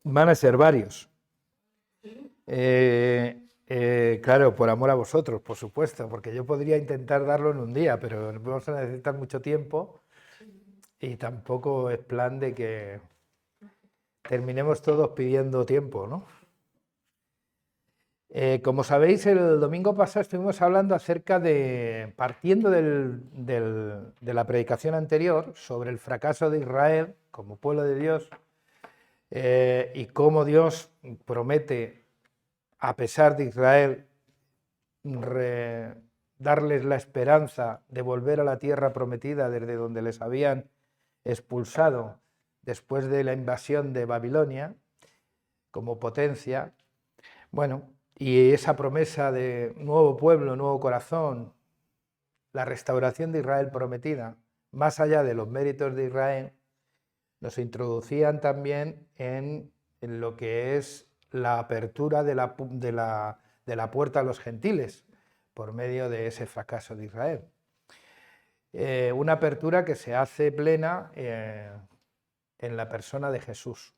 Van a ser varios. Claro, por amor a vosotros, por supuesto, porque yo podría intentar darlo en un día, pero vamos a necesitar mucho tiempo y tampoco es plan de que terminemos todos pidiendo tiempo, ¿no? Como sabéis, el domingo pasado estuvimos hablando acerca de, partiendo de la predicación anterior, sobre el fracaso de Israel como pueblo de Dios, y cómo Dios promete, a pesar de Israel, darles la esperanza de volver a la tierra prometida desde donde les habían expulsado después de la invasión de Babilonia como potencia. Bueno, y esa promesa de nuevo pueblo, nuevo corazón, la restauración de Israel prometida, más allá de los méritos de Israel, nos introducían también en lo que es la apertura de la puerta a los gentiles por medio de ese fracaso de Israel. Una apertura que se hace plena en la persona de Jesús,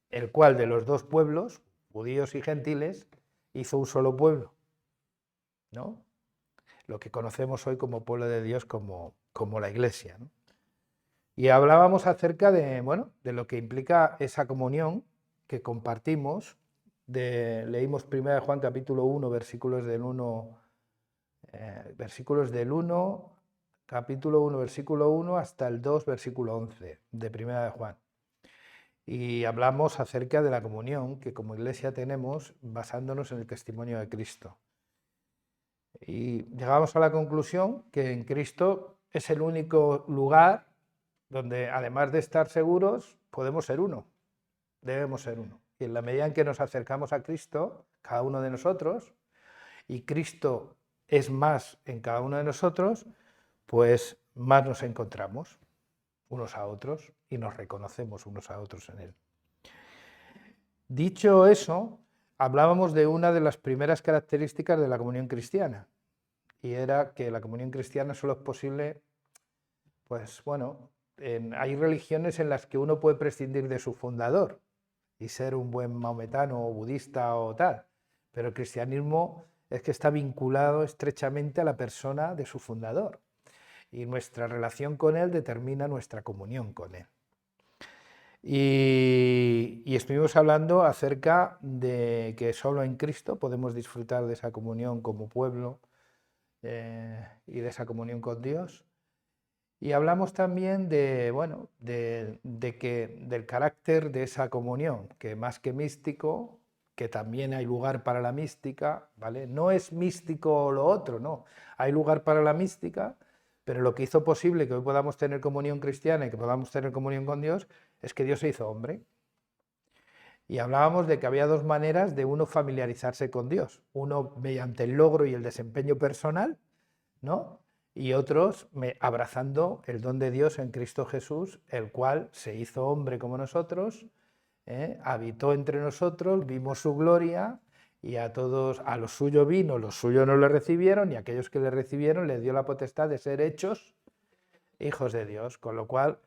el cual de los dos pueblos, judíos y gentiles, hizo un solo pueblo, ¿no? Lo que conocemos hoy como pueblo de Dios, como la Iglesia, ¿no? Y hablábamos acerca de, bueno, de lo que implica esa comunión que compartimos. Leímos 1 Juan capítulo 1, capítulo 1, versículo 1 hasta el 2, versículo 11 de 1 Juan. Y hablamos acerca de la comunión que como Iglesia tenemos basándonos en el testimonio de Cristo. Y llegamos a la conclusión que en Cristo es el único lugar donde, además de estar seguros, podemos ser uno, debemos ser uno. Y en la medida en que nos acercamos a Cristo, cada uno de nosotros, y Cristo es más en cada uno de nosotros, pues más nos encontramos unos a otros y nos reconocemos unos a otros en Él. Dicho eso, hablábamos de una de las primeras características de la comunión cristiana, y era que la comunión cristiana solo es posible, pues bueno, hay religiones en las que uno puede prescindir de su fundador y ser un buen maometano o budista o tal, pero el cristianismo es que está vinculado estrechamente a la persona de su fundador y nuestra relación con él determina nuestra comunión con él. Y estuvimos hablando acerca de que solo en Cristo podemos disfrutar de esa comunión como pueblo y de esa comunión con Dios. Y hablamos también de, bueno, del carácter de esa comunión, que más que místico, que también hay lugar para la mística, ¿vale? No es místico lo otro, no. Hay lugar para la mística, pero lo que hizo posible que hoy podamos tener comunión cristiana y que podamos tener comunión con Dios es que Dios se hizo hombre. Y hablábamos de que había dos maneras de uno familiarizarse con Dios. Uno mediante el logro y el desempeño personal, ¿no? Y otros abrazando el don de Dios en Cristo Jesús, el cual se hizo hombre como nosotros, habitó entre nosotros, vimos su gloria y a todos, a los suyos vino, los suyos no le recibieron y a aquellos que le recibieron les dio la potestad de ser hechos hijos de Dios, con lo cual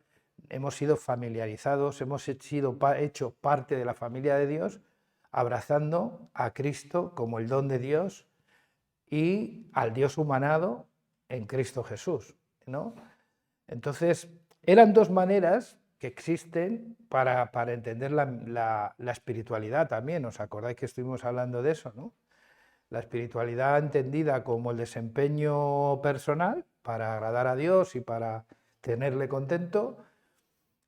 hemos sido familiarizados, hemos sido hecho parte de la familia de Dios, abrazando a Cristo como el don de Dios y al Dios humanado en Cristo Jesús, ¿no? Entonces, eran dos maneras que existen para entender la espiritualidad también. ¿Os acordáis que estuvimos hablando de eso, no? La espiritualidad entendida como el desempeño personal para agradar a Dios y para tenerle contento,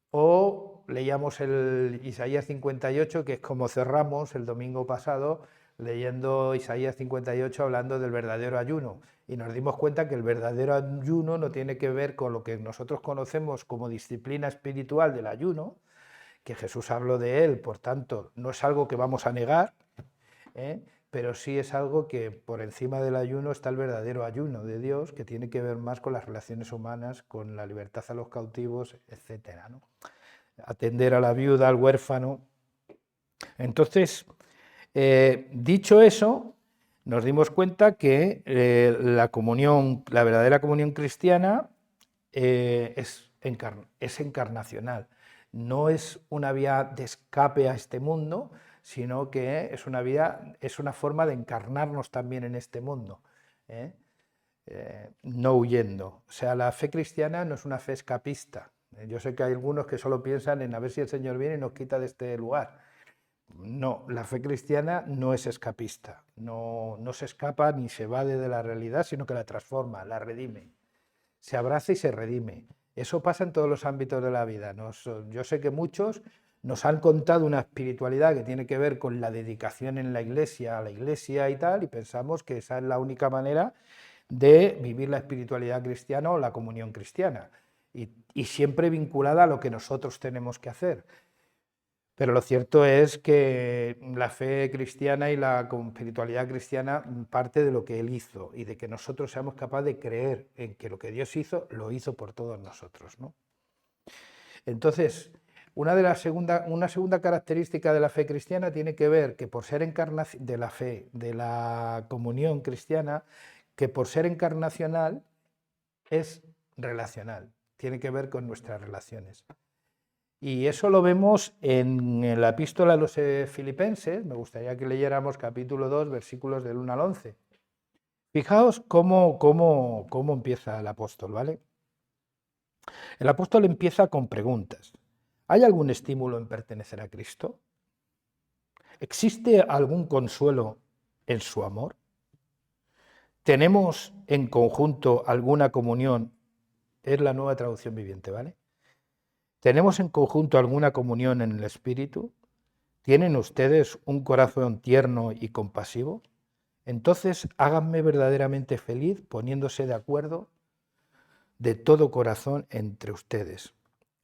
o leíamos el Isaías 58, que es como cerramos el domingo pasado, leyendo Isaías 58 hablando del verdadero ayuno. Y nos dimos cuenta que el verdadero ayuno no tiene que ver con lo que nosotros conocemos como disciplina espiritual del ayuno, que Jesús habló de él, por tanto, no es algo que vamos a negar, pero sí es algo que por encima del ayuno está el verdadero ayuno de Dios, que tiene que ver más con las relaciones humanas, con la libertad a los cautivos, etcétera, ¿no? Atender a la viuda, al huérfano. Entonces, dicho eso, nos dimos cuenta que la comunión, la verdadera comunión cristiana es encarnacional. no es una vía de escape a este mundo, sino que es una vía, es una forma de encarnarnos también en este mundo, ¿eh? No huyendo. O sea, la fe cristiana no es una fe escapista. Yo sé que hay algunos que solo piensan en a ver si el Señor viene y nos quita de este lugar. No, la fe cristiana no es escapista, no se escapa ni se evade de la realidad, sino que la transforma, la redime, se abraza y se redime. Eso pasa en todos los ámbitos de la vida. Yo sé que muchos nos han contado una espiritualidad que tiene que ver con la dedicación en la iglesia, a la iglesia y tal, y pensamos que esa es la única manera de vivir la espiritualidad cristiana o la comunión cristiana, y siempre vinculada a lo que nosotros tenemos que hacer. Pero lo cierto es que la fe cristiana y la espiritualidad cristiana parte de lo que Él hizo y de que nosotros seamos capaces de creer en que lo que Dios hizo, lo hizo por todos nosotros, ¿no? Entonces, una segunda característica de la fe cristiana tiene que ver que por ser encarnación de la fe, de la comunión cristiana, que por ser encarnacional es relacional, tiene que ver con nuestras relaciones. Y eso lo vemos en la epístola a los Filipenses. Me gustaría que leyéramos capítulo 2, versículos del 1 al 11. Fijaos cómo empieza el apóstol, ¿vale? El apóstol empieza con preguntas. ¿Hay algún estímulo en pertenecer a Cristo? ¿Existe algún consuelo en su amor? ¿Tenemos en conjunto alguna comunión? Es la Nueva Traducción Viviente, ¿vale? ¿Tenemos en conjunto alguna comunión en el Espíritu? ¿Tienen ustedes un corazón tierno y compasivo? Entonces háganme verdaderamente feliz poniéndose de acuerdo de todo corazón entre ustedes,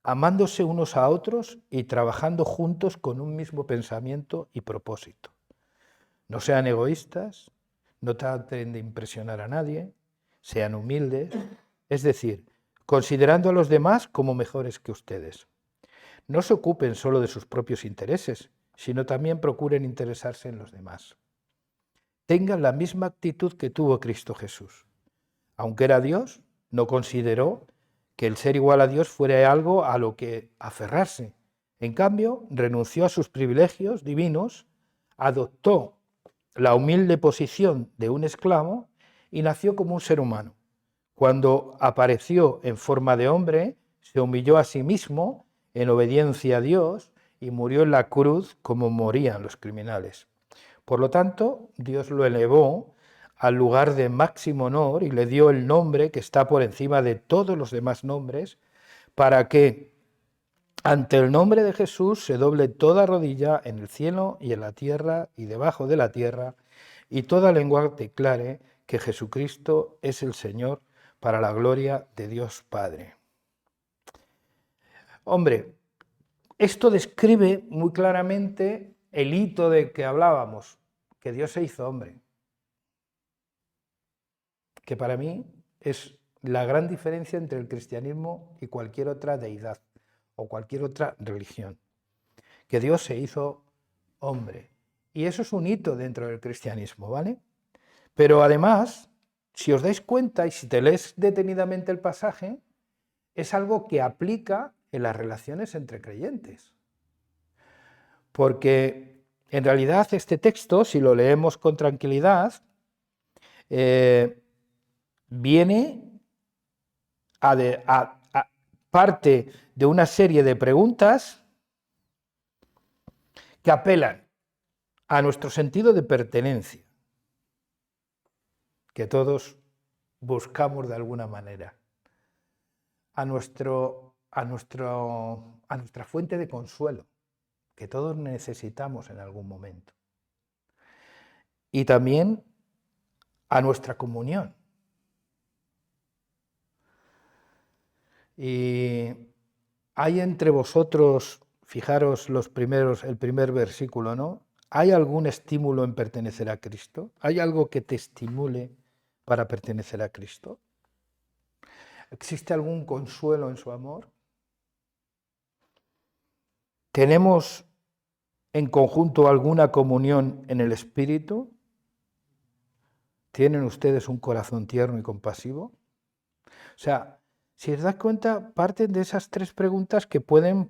amándose unos a otros y trabajando juntos con un mismo pensamiento y propósito. No sean egoístas, no traten de impresionar a nadie, sean humildes, es decir, considerando a los demás como mejores que ustedes. No se ocupen solo de sus propios intereses, sino también procuren interesarse en los demás. Tengan la misma actitud que tuvo Cristo Jesús. Aunque era Dios, no consideró que el ser igual a Dios fuera algo a lo que aferrarse. En cambio, renunció a sus privilegios divinos, adoptó la humilde posición de un esclavo y nació como un ser humano. Cuando apareció en forma de hombre, se humilló a sí mismo en obediencia a Dios y murió en la cruz como morían los criminales. Por lo tanto, Dios lo elevó al lugar de máximo honor y le dio el nombre que está por encima de todos los demás nombres, para que ante el nombre de Jesús se doble toda rodilla en el cielo y en la tierra y debajo de la tierra, y toda lengua declare que Jesucristo es el Señor, para la gloria de Dios Padre. Hombre, esto describe muy claramente el hito de que hablábamos, que Dios se hizo hombre, que para mí es la gran diferencia entre el cristianismo y cualquier otra deidad o cualquier otra religión, que Dios se hizo hombre. Y eso es un hito dentro del cristianismo, ¿vale? Pero además, si os dais cuenta y si te lees detenidamente el pasaje, es algo que aplica en las relaciones entre creyentes. Porque en realidad este texto, si lo leemos con tranquilidad, viene a parte de una serie de preguntas que apelan a nuestro sentido de pertenencia, que todos buscamos de alguna manera, a nuestra fuente de consuelo, que todos necesitamos en algún momento, y también a nuestra comunión. Y hay entre vosotros, fijaros el primer versículo, ¿no? ¿Hay algún estímulo en pertenecer a Cristo? ¿Hay algo que te estimule para pertenecer a Cristo? ¿Existe algún consuelo en su amor? ¿Tenemos en conjunto alguna comunión en el Espíritu? ¿Tienen ustedes un corazón tierno y compasivo? O sea, si os das cuenta, parten de esas tres preguntas que pueden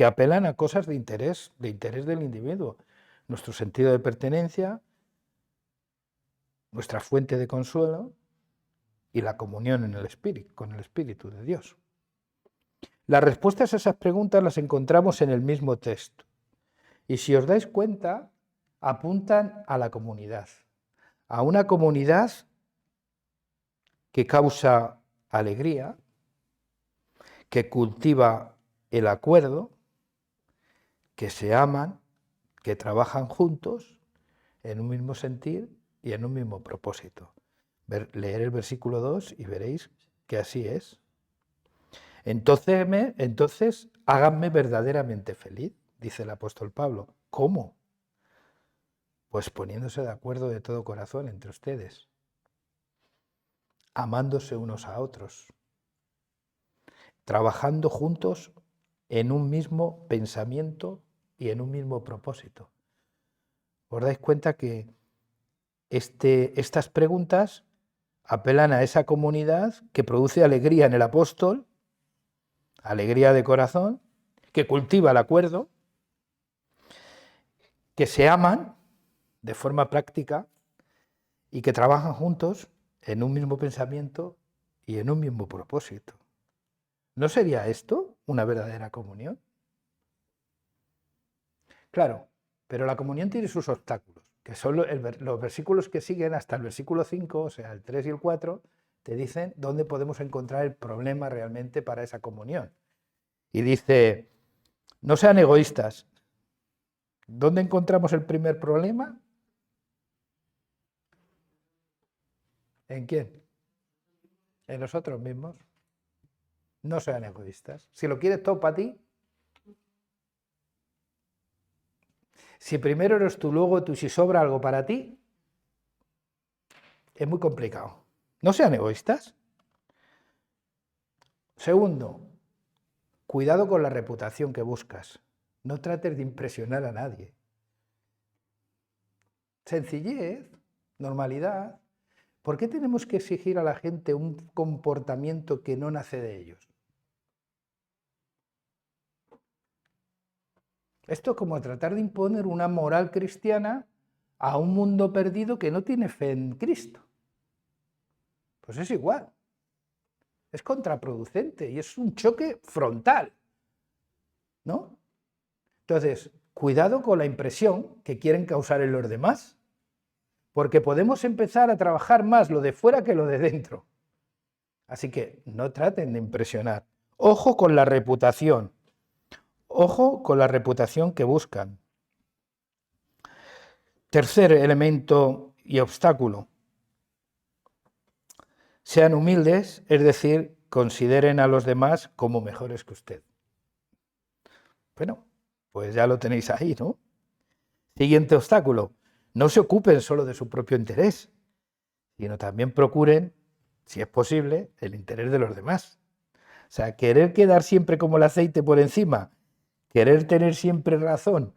que apelan a cosas de interés del individuo. Nuestro sentido de pertenencia, nuestra fuente de consuelo y la comunión en el espíritu, con el Espíritu de Dios. Las respuestas a esas preguntas las encontramos en el mismo texto. Y si os dais cuenta, apuntan a la comunidad. A una comunidad que causa alegría, que cultiva el acuerdo, que se aman, que trabajan juntos en un mismo sentir y en un mismo propósito. Leer el versículo 2 y veréis que así es. Entonces, háganme verdaderamente feliz, dice el apóstol Pablo. ¿Cómo? Pues poniéndose de acuerdo de todo corazón entre ustedes, amándose unos a otros, trabajando juntos en un mismo pensamiento y en un mismo propósito. ¿Os dais cuenta que estas preguntas apelan a esa comunidad que produce alegría en el apóstol, alegría de corazón, que cultiva el acuerdo, que se aman de forma práctica y que trabajan juntos en un mismo pensamiento y en un mismo propósito? ¿No sería esto una verdadera comunión? Claro, pero la comunión tiene sus obstáculos, que son los versículos que siguen hasta el versículo 5, o sea, el 3 y el 4, te dicen dónde podemos encontrar el problema realmente para esa comunión. Y dice, no sean egoístas. ¿Dónde encontramos el primer problema? ¿En quién? En nosotros mismos. No sean egoístas. Si lo quieres todo para ti, si primero eres tú, luego tú, si sobra algo para ti, es muy complicado. No sean egoístas. Segundo, cuidado con la reputación que buscas. No trates de impresionar a nadie. Sencillez, normalidad. ¿Por qué tenemos que exigir a la gente un comportamiento que no nace de ellos? Esto es como tratar de imponer una moral cristiana a un mundo perdido que no tiene fe en Cristo. Pues es igual. Es contraproducente y es un choque frontal, ¿no? Entonces, cuidado con la impresión que quieren causar en los demás, porque podemos empezar a trabajar más lo de fuera que lo de dentro. Así que no traten de impresionar. Ojo con la reputación. Ojo con la reputación que buscan. Tercer elemento y obstáculo. Sean humildes, es decir, consideren a los demás como mejores que usted. Bueno, pues ya lo tenéis ahí, ¿no? Siguiente obstáculo. No se ocupen solo de su propio interés, sino también procuren, si es posible, el interés de los demás. O sea, querer quedar siempre como el aceite por encima, querer tener siempre razón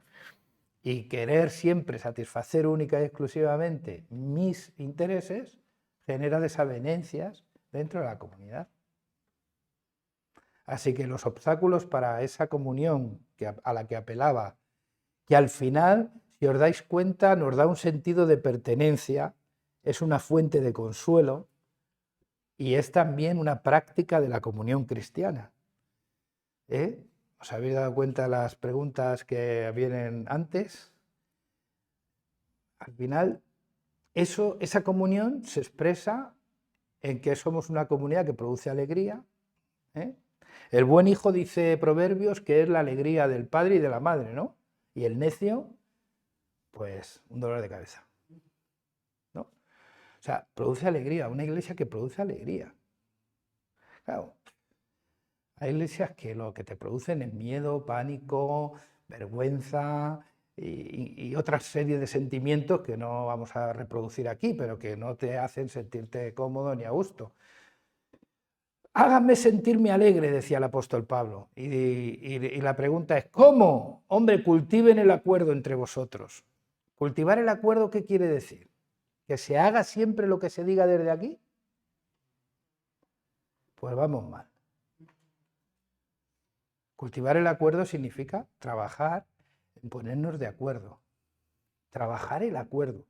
y querer siempre satisfacer única y exclusivamente mis intereses, genera desavenencias dentro de la comunidad. Así que los obstáculos para esa comunión a la que apelaba, que al final, si os dais cuenta, nos da un sentido de pertenencia, es una fuente de consuelo y es también una práctica de la comunión cristiana. ¿Os habéis dado cuenta de las preguntas que vienen antes? Al final, esa comunión se expresa en que somos una comunidad que produce alegría. El buen hijo, dice Proverbios, que es la alegría del padre y de la madre, ¿no? Y el necio, pues un dolor de cabeza, ¿no? O sea, produce alegría, una iglesia que produce alegría. Claro, hay iglesias que lo que te producen es miedo, pánico, vergüenza y otra serie de sentimientos que no vamos a reproducir aquí, pero que no te hacen sentirte cómodo ni a gusto. Háganme sentirme alegre, decía el apóstol Pablo. Y la pregunta es, ¿cómo? Hombre, cultiven el acuerdo entre vosotros. ¿Cultivar el acuerdo qué quiere decir? ¿Que se haga siempre lo que se diga desde aquí? Pues vamos mal. Cultivar el acuerdo significa trabajar en ponernos de acuerdo. Trabajar el acuerdo.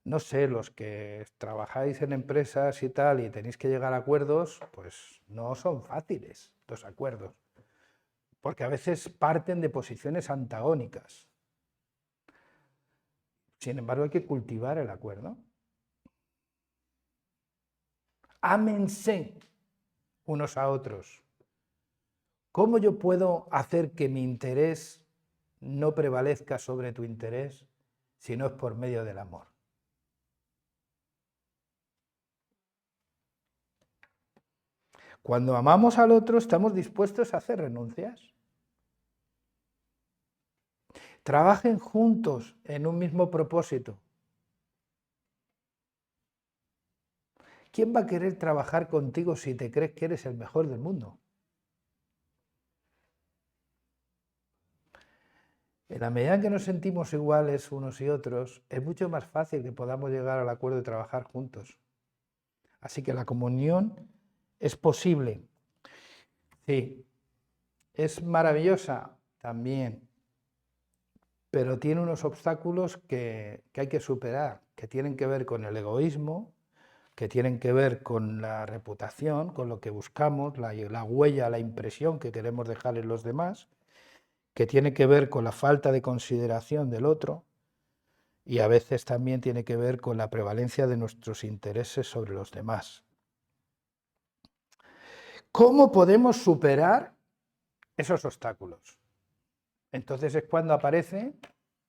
No sé, los que trabajáis en empresas y tal y tenéis que llegar a acuerdos, pues no son fáciles los acuerdos, porque a veces parten de posiciones antagónicas. Sin embargo, hay que cultivar el acuerdo. Ámense unos a otros. ¿Cómo yo puedo hacer que mi interés no prevalezca sobre tu interés si no es por medio del amor? Cuando amamos al otro, estamos dispuestos a hacer renuncias. Trabajen juntos en un mismo propósito. ¿Quién va a querer trabajar contigo si te crees que eres el mejor del mundo? En la medida en que nos sentimos iguales unos y otros, es mucho más fácil que podamos llegar al acuerdo de trabajar juntos. Así que la comunión es posible. Sí, es maravillosa también, pero tiene unos obstáculos que hay que superar, que tienen que ver con el egoísmo, que tienen que ver con la reputación, con lo que buscamos, la huella, la impresión que queremos dejar en los demás, que tiene que ver con la falta de consideración del otro y a veces también tiene que ver con la prevalencia de nuestros intereses sobre los demás. ¿Cómo podemos superar esos obstáculos? Entonces es cuando aparece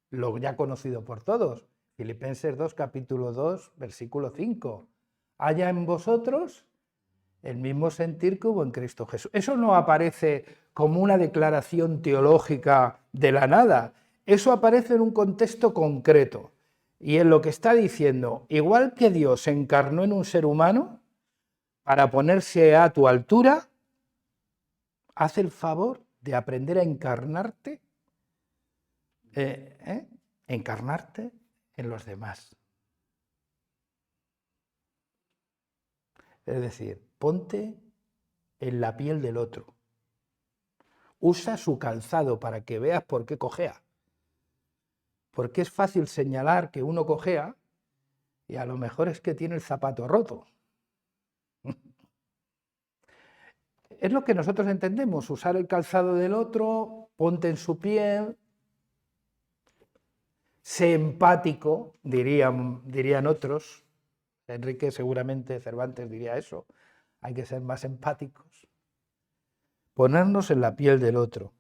lo ya conocido por todos, Filipenses 2, capítulo 2, versículo 5. Haya en vosotros el mismo sentir que hubo en Cristo Jesús. Eso no aparece como una declaración teológica de la nada, eso aparece en un contexto concreto. Y en lo que está diciendo, igual que Dios se encarnó en un ser humano para ponerse a tu altura, haz el favor de aprender a encarnarte, encarnarte en los demás. Es decir, ponte en la piel del otro. Usa su calzado para que veas por qué cojea. Porque es fácil señalar que uno cojea y a lo mejor es que tiene el zapato roto. Es lo que nosotros entendemos, usar el calzado del otro, ponte en su piel, sé empático, dirían otros. Enrique seguramente Cervantes diría eso, hay que ser más empáticos. Ponernos en la piel del otro.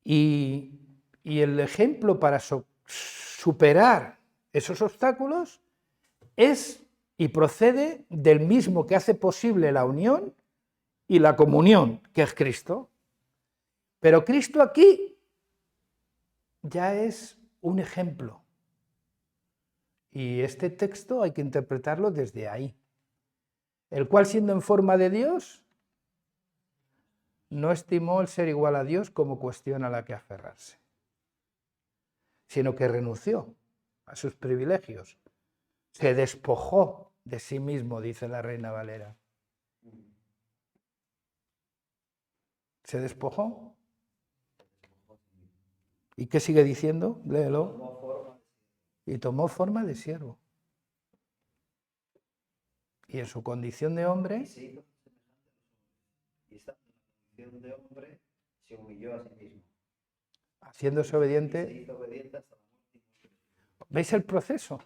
Y el ejemplo para superar esos obstáculos es y procede del mismo que hace posible la unión y la comunión, que es Cristo. Pero Cristo aquí ya es un ejemplo. Y este texto hay que interpretarlo desde ahí. El cual, siendo en forma de Dios, no estimó el ser igual a Dios como cuestión a la que aferrarse, sino que renunció a sus privilegios. Se despojó de sí mismo, dice la Reina Valera. ¿Se despojó? ¿Y qué sigue diciendo? Léelo. Y tomó forma de siervo. Y en su condición de hombre... Y esta condición de hombre se humilló a sí mismo. Haciéndose obediente... Se hizo obediente hasta la muerte. ¿Veis el proceso?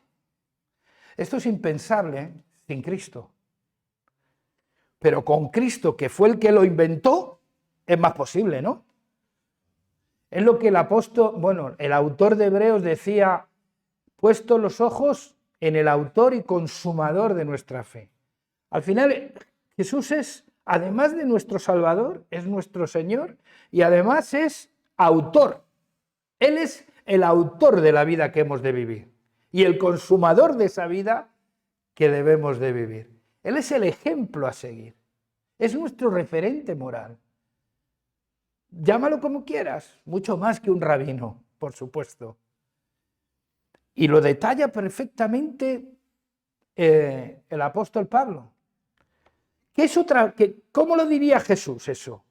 Esto es impensable sin Cristo. Pero con Cristo, que fue el que lo inventó, es más posible, ¿no? Es lo que el apóstol, el autor de Hebreos decía, puesto los ojos en el autor y consumador de nuestra fe. Al final, Jesús es, además de nuestro Salvador, es nuestro Señor y además es autor. Él es el autor de la vida que hemos de vivir y el consumador de esa vida que debemos de vivir. Él es el ejemplo a seguir. Es nuestro referente moral. Llámalo como quieras, mucho más que un rabino, por supuesto. Y lo detalla perfectamente el apóstol Pablo. ¿Qué es ¿Cómo lo diría Jesús eso?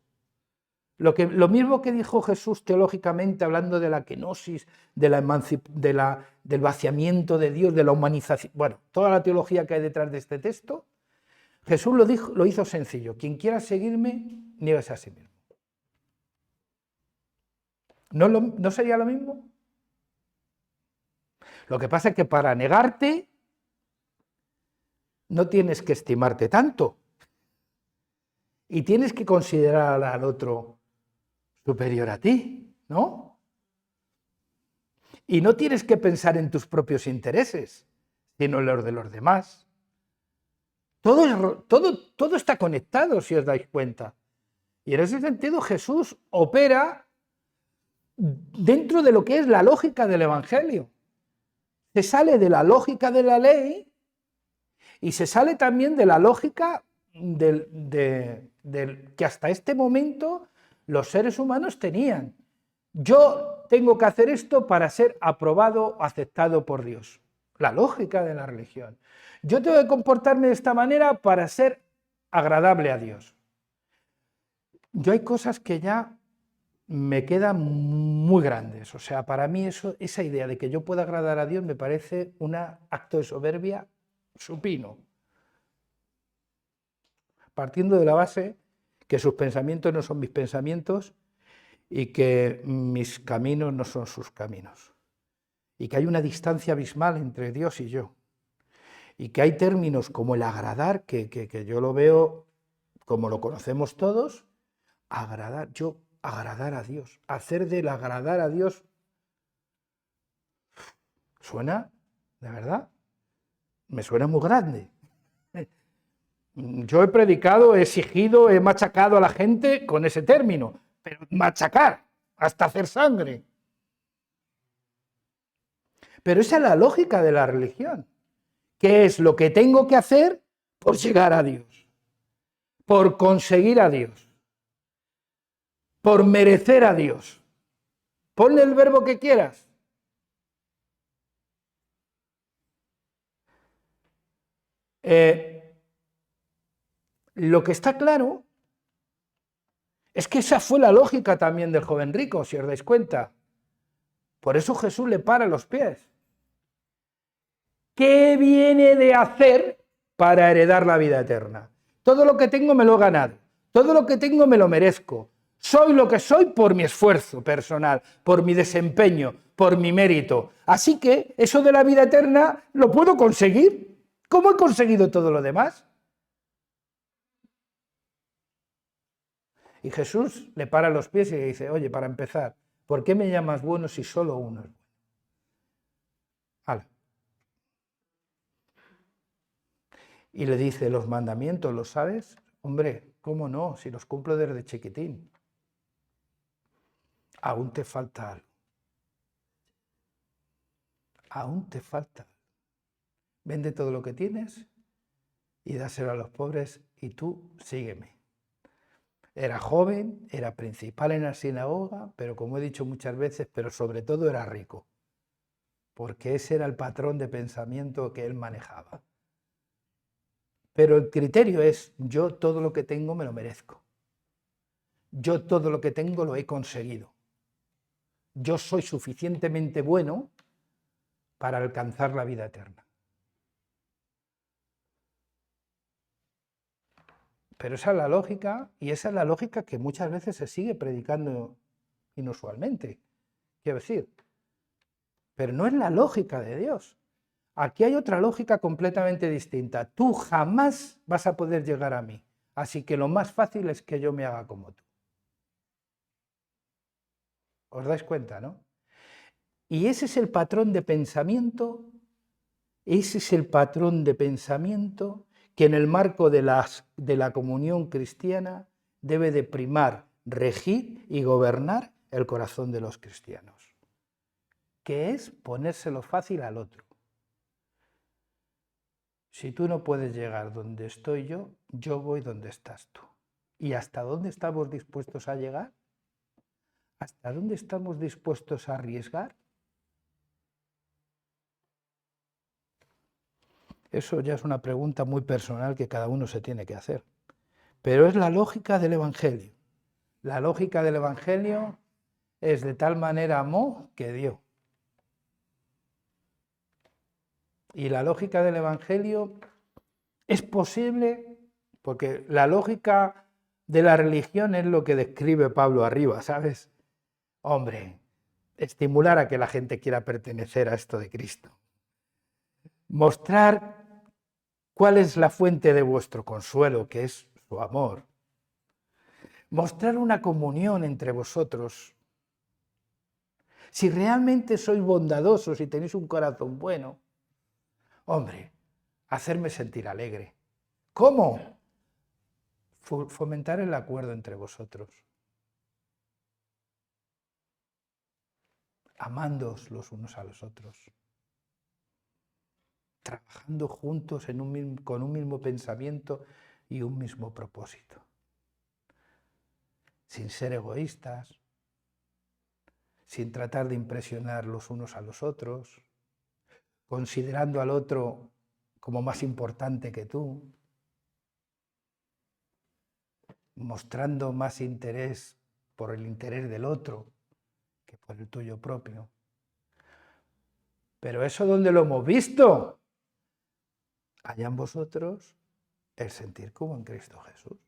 Lo mismo que dijo Jesús teológicamente, hablando de la kenosis, del vaciamiento de Dios, de la humanización, bueno, toda la teología que hay detrás de este texto, Jesús lo hizo sencillo. Quien quiera seguirme, niéguese a sí mismo. ¿No sería lo mismo? Lo que pasa es que para negarte no tienes que estimarte tanto y tienes que considerar al otro superior a ti, ¿no? Y no tienes que pensar en tus propios intereses, sino en los de los demás. Todo está conectado, si os dais cuenta. Y en ese sentido Jesús opera dentro de lo que es la lógica del Evangelio. Se sale de la lógica de la ley y se sale también de la lógica que hasta este momento los seres humanos tenían. Yo tengo que hacer esto para ser aprobado o aceptado por Dios. La lógica de la religión. Yo tengo que comportarme de esta manera para ser agradable a Dios. Yo hay cosas que ya me quedan muy grandes. O sea, para mí esa idea de que yo pueda agradar a Dios me parece un acto de soberbia supino. Partiendo de la base que sus pensamientos no son mis pensamientos y que mis caminos no son sus caminos. Y que hay una distancia abismal entre Dios y yo. Y que hay términos como el agradar, que yo lo veo como lo conocemos todos, agradar a Dios, hacer del agradar a Dios, ¿suena? ¿De verdad? Me suena muy grande. Yo he predicado, he exigido, he machacado a la gente con ese término, pero machacar, hasta hacer sangre. Pero esa es la lógica de la religión. ¿Qué es lo que tengo que hacer por llegar a Dios? Por conseguir a Dios. Por merecer a Dios. Ponle el verbo que quieras. Lo que está claro es que esa fue la lógica también del joven rico, si os dais cuenta. Por eso Jesús le para los pies. ¿Qué viene de hacer para heredar la vida eterna? Todo lo que tengo me lo he ganado. Todo lo que tengo me lo merezco. Soy lo que soy por mi esfuerzo personal, por mi desempeño, por mi mérito. Así que eso de la vida eterna lo puedo conseguir. ¿Cómo he conseguido todo lo demás? Y Jesús le para los pies y le dice, oye, para empezar, ¿por qué me llamas bueno si solo uno es bueno? ¡Hala! Y le dice, los mandamientos, ¿los sabes? Hombre, ¿cómo no? Si los cumplo desde chiquitín. Aún te falta algo. Aún te falta. Vende todo lo que tienes y dáselo a los pobres y tú sígueme. Era joven, era principal en la sinagoga, pero como he dicho muchas veces, pero sobre todo era rico, porque ese era el patrón de pensamiento que él manejaba. Pero el criterio es, yo todo lo que tengo me lo merezco. Yo todo lo que tengo lo he conseguido. Yo soy suficientemente bueno para alcanzar la vida eterna. Pero esa es la lógica, y esa es la lógica que muchas veces se sigue predicando inusualmente. Quiero decir, pero no es la lógica de Dios. Aquí hay otra lógica completamente distinta. Tú jamás vas a poder llegar a mí, así que lo más fácil es que yo me haga como tú. ¿Os dais cuenta, no? Y ese es el patrón de pensamiento, que en el marco de la comunión cristiana debe de primar, regir y gobernar el corazón de los cristianos, que es ponérselo fácil al otro. Si tú no puedes llegar donde estoy yo, yo voy donde estás tú. ¿Y hasta dónde estamos dispuestos a llegar? ¿Hasta dónde estamos dispuestos a arriesgar? Eso ya es una pregunta muy personal que cada uno se tiene que hacer. Pero es la lógica del Evangelio. La lógica del Evangelio es de tal manera amó que dio. Y la lógica del Evangelio es posible porque la lógica de la religión es lo que describe Pablo arriba, ¿sabes? Hombre, estimular a que la gente quiera pertenecer a esto de Cristo. Mostrar cuál es la fuente de vuestro consuelo, que es su amor. Mostrar una comunión entre vosotros. Si realmente sois bondadosos y tenéis un corazón bueno, hombre, hacerme sentir alegre. ¿Cómo? Fomentar el acuerdo entre vosotros. Amándoos los unos a los otros. Trabajando juntos con un mismo pensamiento y un mismo propósito. Sin ser egoístas, sin tratar de impresionar los unos a los otros, considerando al otro como más importante que tú, mostrando más interés por el interés del otro que por el tuyo propio. Pero eso, ¿dónde lo hemos visto? Allá en vosotros el sentir como en Cristo Jesús.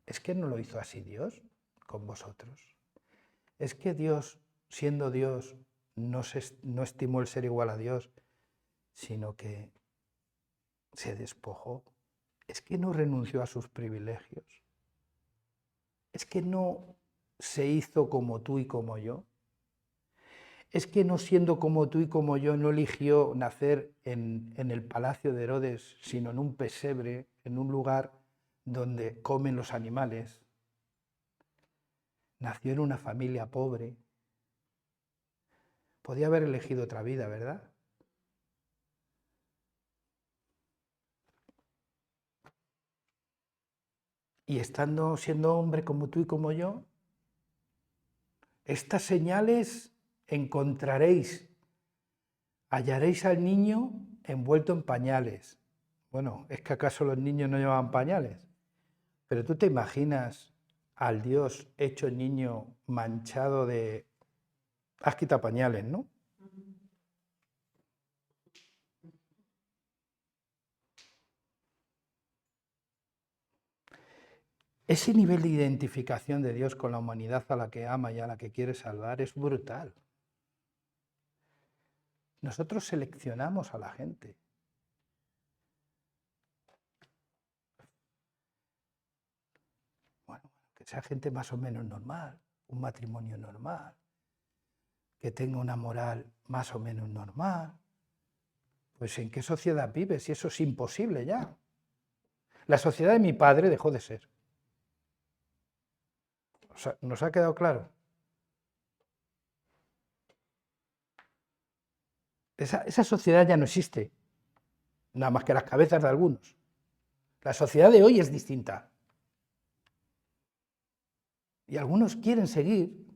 ¿Es que no lo hizo así Dios con vosotros? ¿Es que Dios, siendo Dios, no estimó el ser igual a Dios, sino que se despojó? ¿Es que no renunció a sus privilegios? ¿Es que no se hizo como tú y como yo? ¿Es que no siendo como tú y como yo no eligió nacer en el palacio de Herodes, sino en un pesebre, en un lugar donde comen los animales? Nació en una familia pobre. Podía haber elegido otra vida, ¿verdad? Y siendo hombre como tú y como yo, estas señales encontraréis. Hallaréis al niño envuelto en pañales. Bueno, ¿es que acaso los niños no llevaban pañales? Pero tú te imaginas al Dios hecho niño manchado de... Has quitado pañales, ¿no? Ese nivel de identificación de Dios con la humanidad a la que ama y a la que quiere salvar es brutal. Nosotros seleccionamos a la gente. Bueno, que sea gente más o menos normal, un matrimonio normal, que tenga una moral más o menos normal. Pues ¿en qué sociedad vives? Si eso es imposible ya. La sociedad de mi padre dejó de ser. O sea, ¿nos ha quedado claro? Esa sociedad ya no existe, nada más que las cabezas de algunos. La sociedad de hoy es distinta. Y algunos quieren seguir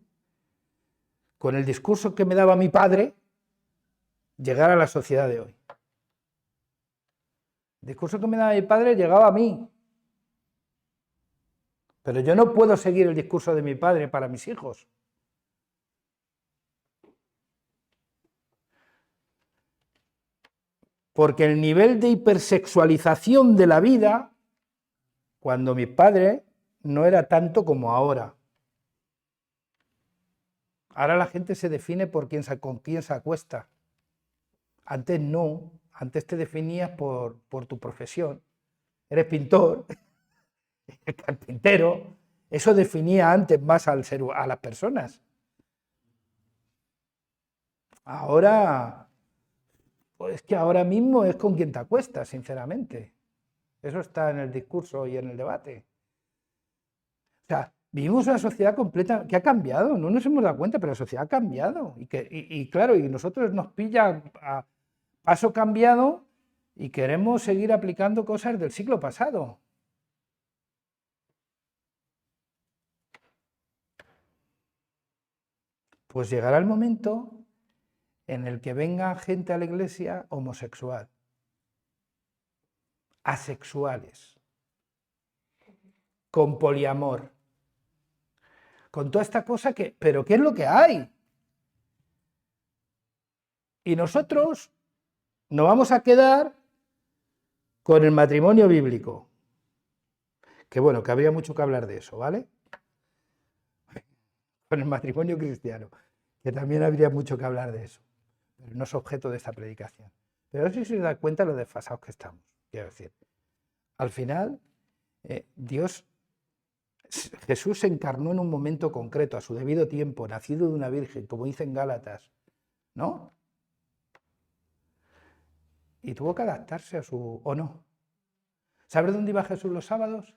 con el discurso que me daba mi padre, llegar a la sociedad de hoy. El discurso que me daba mi padre llegaba a mí. Pero yo no puedo seguir el discurso de mi padre para mis hijos. Porque el nivel de hipersexualización de la vida, cuando mi padre, no era tanto como ahora. Ahora la gente se define por con quién se acuesta. Antes no, antes te definías por tu profesión. Eres pintor, eres carpintero. Eso definía antes más a las personas. Ahora, pues es que ahora mismo es con quien te acuestas, sinceramente. Eso está en el discurso y en el debate. O sea, vivimos una sociedad completa que ha cambiado, no nos hemos dado cuenta, pero la sociedad ha cambiado. Y claro, y nosotros nos pilla a paso cambiado y queremos seguir aplicando cosas del siglo pasado. Pues llegará el momento en el que venga gente a la iglesia homosexual, asexuales, con poliamor, con toda esta cosa que, pero ¿qué es lo que hay? Y nosotros nos vamos a quedar con el matrimonio bíblico, que bueno, que habría mucho que hablar de eso, ¿vale? Con el matrimonio cristiano, que también habría mucho que hablar de eso, pero no es objeto de esta predicación. Pero no sé si os dais cuenta de lo desfasados que estamos, quiero decir. Al final, Jesús se encarnó en un momento concreto, a su debido tiempo, nacido de una virgen, como dicen Gálatas, ¿no? Y tuvo que adaptarse a su... ¿o no? ¿Sabes dónde iba Jesús los sábados?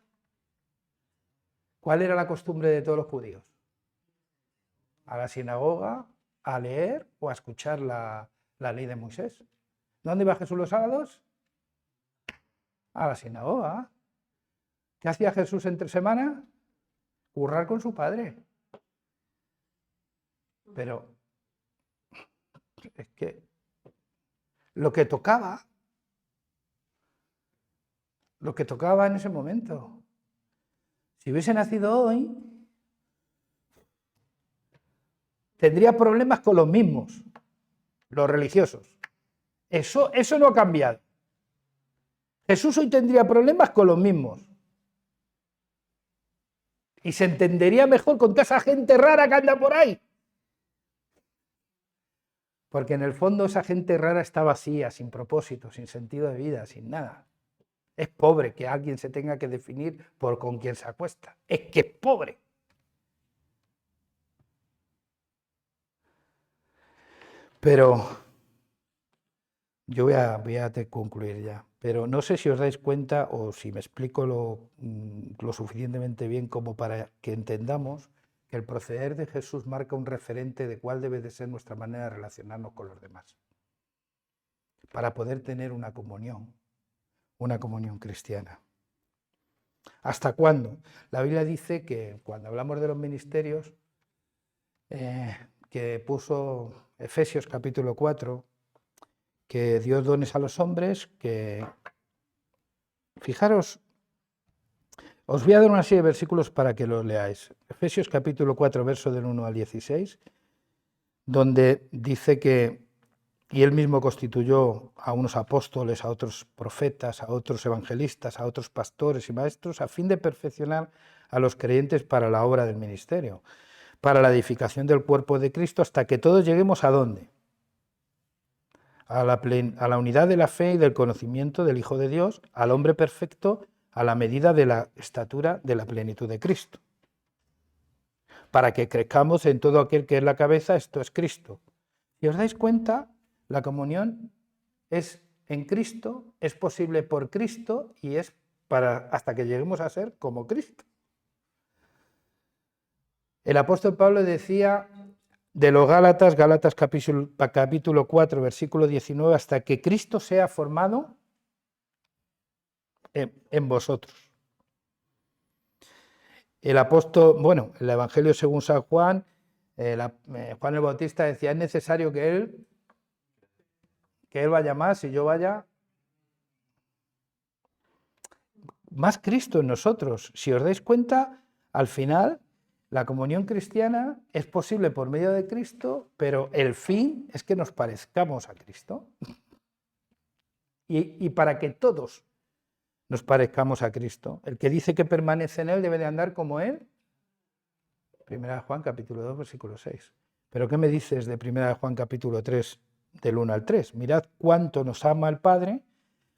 ¿Cuál era la costumbre de todos los judíos? A la sinagoga, a leer o a escuchar la ley de Moisés. ¿Dónde iba Jesús los sábados? A la sinagoga. ¿Qué hacía Jesús entre semana? Currar con su padre. Pero es que lo que tocaba en ese momento. Si hubiese nacido hoy, tendría problemas con los mismos, los religiosos. Eso no ha cambiado. Jesús hoy tendría problemas con los mismos. Y se entendería mejor con toda esa gente rara que anda por ahí. Porque en el fondo esa gente rara está vacía, sin propósito, sin sentido de vida, sin nada. Es pobre que alguien se tenga que definir por con quién se acuesta. Es que es pobre. Pero yo voy a concluir ya. Pero no sé si os dais cuenta o si me explico lo suficientemente bien como para que entendamos que el proceder de Jesús marca un referente de cuál debe de ser nuestra manera de relacionarnos con los demás. Para poder tener una comunión cristiana. ¿Hasta cuándo? La Biblia dice que cuando hablamos de los ministerios, que puso Efesios capítulo 4, que Dios dones a los hombres, que... Fijaros, os voy a dar una serie de versículos para que los leáis. Efesios capítulo 4, verso del 1 al 16, donde dice que y él mismo constituyó a unos apóstoles, a otros profetas, a otros evangelistas, a otros pastores y maestros, a fin de perfeccionar a los creyentes para la obra del ministerio, para la edificación del cuerpo de Cristo, hasta que todos lleguemos ¿a dónde? A la unidad de la fe y del conocimiento del Hijo de Dios, al hombre perfecto, a la medida de la estatura de la plenitud de Cristo. Para que crezcamos en todo aquel que es la cabeza, esto es Cristo. Si os dais cuenta, la comunión es en Cristo, es posible por Cristo y es para hasta que lleguemos a ser como Cristo. El apóstol Pablo decía de los Gálatas, capítulo 4, versículo 19, hasta que Cristo sea formado en vosotros. El apóstol, bueno, el Evangelio según San Juan, Juan el Bautista decía, es necesario que él vaya más y yo vaya más Cristo en nosotros. Si os dais cuenta, al final la comunión cristiana es posible por medio de Cristo, pero el fin es que nos parezcamos a Cristo. Y para que todos nos parezcamos a Cristo, el que dice que permanece en Él debe de andar como Él. 1 Juan capítulo 2, versículo 6. ¿Pero qué me dices de 1 Juan capítulo 3, del 1 al 3? Mirad cuánto nos ama el Padre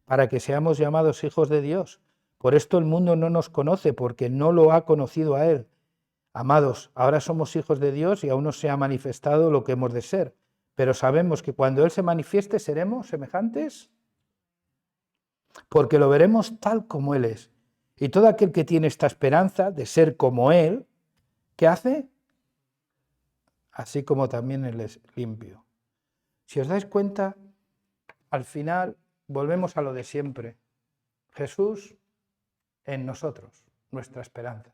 para que seamos llamados hijos de Dios. Por esto el mundo no nos conoce, porque no lo ha conocido a Él. Amados, ahora somos hijos de Dios y aún no se ha manifestado lo que hemos de ser, pero sabemos que cuando Él se manifieste seremos semejantes, porque lo veremos tal como Él es. Y todo aquel que tiene esta esperanza de ser como Él, ¿qué hace? Así como también Él es limpio. Si os dais cuenta, al final volvemos a lo de siempre. Jesús en nosotros, nuestra esperanza.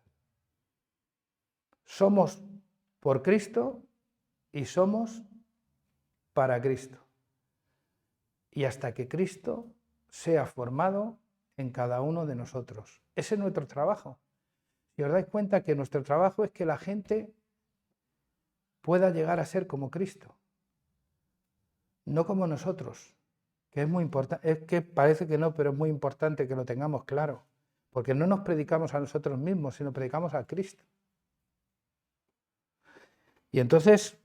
Somos por Cristo y somos para Cristo. Y hasta que Cristo sea formado en cada uno de nosotros. Ese es nuestro trabajo. Y os dais cuenta que nuestro trabajo es que la gente pueda llegar a ser como Cristo, no como nosotros, que es muy importante, es que parece que no, pero es muy importante que lo tengamos claro, porque no nos predicamos a nosotros mismos, sino predicamos a Cristo. Y entonces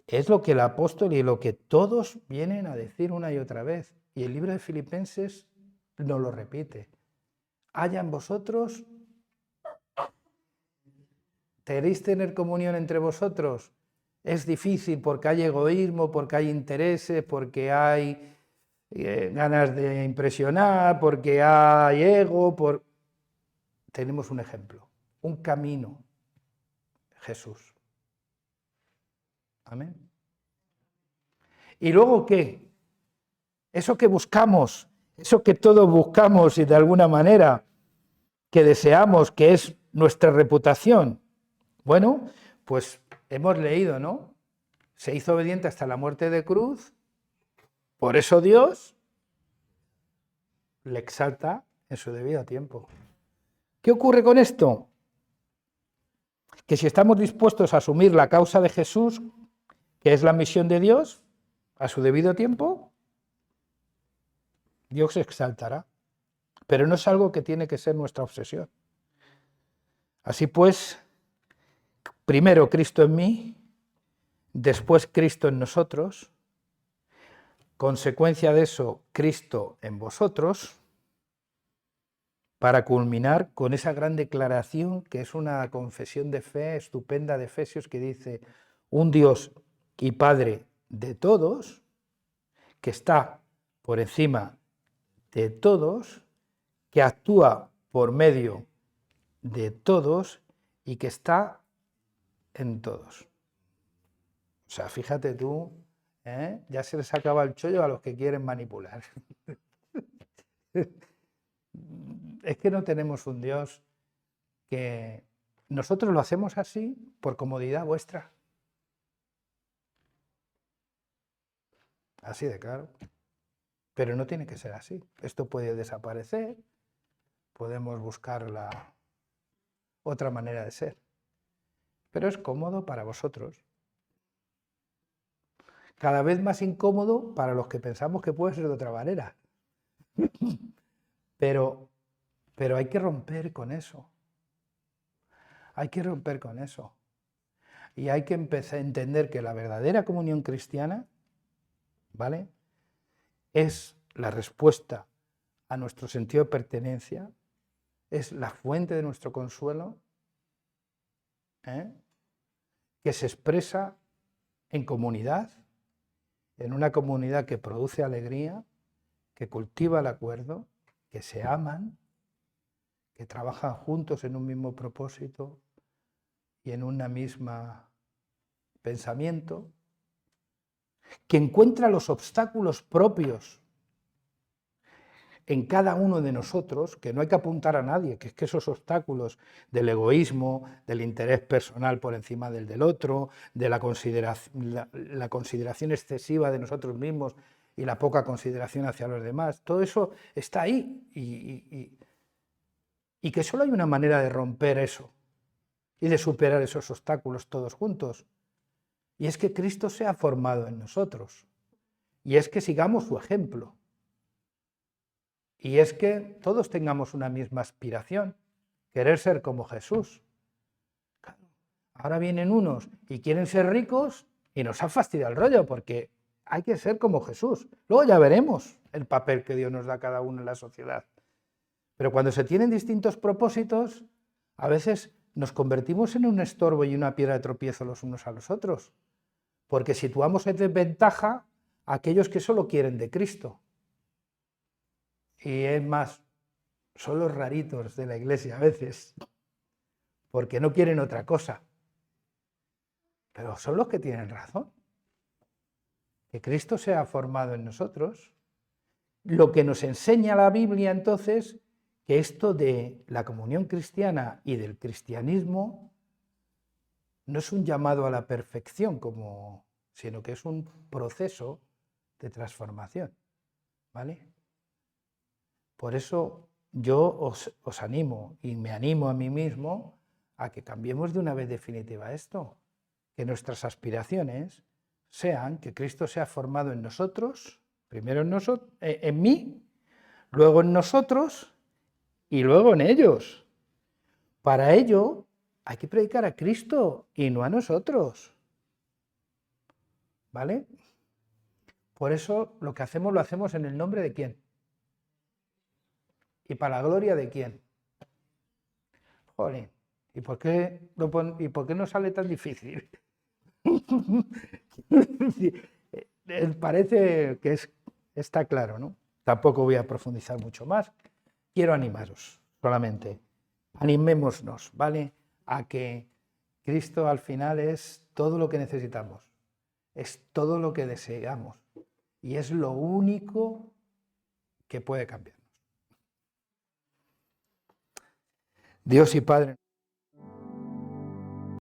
es lo que el apóstol y lo que todos vienen a decir una y otra vez. Y el libro de Filipenses nos lo repite. Haya en vosotros, ¿queréis tener comunión entre vosotros? Es difícil porque hay egoísmo, porque hay intereses, porque hay ganas de impresionar, porque hay ego. Tenemos un ejemplo, un camino, Jesús. Amén. ¿Y luego qué? Eso que buscamos, eso que todos buscamos y de alguna manera que deseamos, que es nuestra reputación. Bueno, pues hemos leído, ¿no? Se hizo obediente hasta la muerte de cruz, por eso Dios le exalta en su debido tiempo. ¿Qué ocurre con esto? Que si estamos dispuestos a asumir la causa de Jesús, que es la misión de Dios, a su debido tiempo, Dios se exaltará. Pero no es algo que tiene que ser nuestra obsesión. Así pues, primero Cristo en mí, después Cristo en nosotros, consecuencia de eso, Cristo en vosotros, para culminar con esa gran declaración que es una confesión de fe estupenda de Efesios que dice, un Dios y Padre de todos, que está por encima de todos, que actúa por medio de todos y que está en todos. O sea, fíjate tú, ya se les acaba el chollo a los que quieren manipular. Es que no tenemos un Dios que nosotros lo hacemos así por comodidad vuestra. Así de claro. Pero no tiene que ser así. Esto puede desaparecer, podemos buscar la otra manera de ser. Pero es cómodo para vosotros. Cada vez más incómodo para los que pensamos que puede ser de otra manera. Pero hay que romper con eso. Hay que romper con eso. Y hay que empezar a entender que la verdadera comunión cristiana, ¿vale?, es la respuesta a nuestro sentido de pertenencia, es la fuente de nuestro consuelo, que se expresa en comunidad, en una comunidad que produce alegría, que cultiva el acuerdo, que se aman, que trabajan juntos en un mismo propósito y en una misma pensamiento, que encuentra los obstáculos propios en cada uno de nosotros, que no hay que apuntar a nadie, que es que esos obstáculos del egoísmo, del interés personal por encima del otro, de la consideración excesiva de nosotros mismos y la poca consideración hacia los demás, todo eso está ahí y que solo hay una manera de romper eso y de superar esos obstáculos todos juntos, y es que Cristo sea formado en nosotros, y es que sigamos su ejemplo. Y es que todos tengamos una misma aspiración, querer ser como Jesús. Ahora vienen unos y quieren ser ricos y nos ha fastidiado el rollo porque hay que ser como Jesús. Luego ya veremos el papel que Dios nos da a cada uno en la sociedad. Pero cuando se tienen distintos propósitos, a veces nos convertimos en un estorbo y una piedra de tropiezo los unos a los otros, porque situamos en desventaja a aquellos que solo quieren de Cristo. Y es más, son los raritos de la iglesia a veces, porque no quieren otra cosa. Pero son los que tienen razón. Que Cristo sea formado en nosotros. Lo que nos enseña la Biblia entonces, que esto de la comunión cristiana y del cristianismo no es un llamado a la perfección, sino que es un proceso de transformación. ¿Vale? Por eso yo os animo y me animo a mí mismo a que cambiemos de una vez definitiva esto, que nuestras aspiraciones sean que Cristo sea formado en nosotros, primero en mí, luego en nosotros y luego en ellos. Para ello hay que predicar a Cristo y no a nosotros. ¿Vale? Por eso lo que hacemos lo hacemos en el nombre de quién. ¿Y para la gloria de quién? Jolín, ¿y por qué no sale tan difícil? Parece que está claro, ¿no? Tampoco voy a profundizar mucho más. Quiero animaros solamente. Animémonos, ¿vale? A que Cristo al final es todo lo que necesitamos, es todo lo que deseamos y es lo único que puede cambiarnos. Dios y Padre.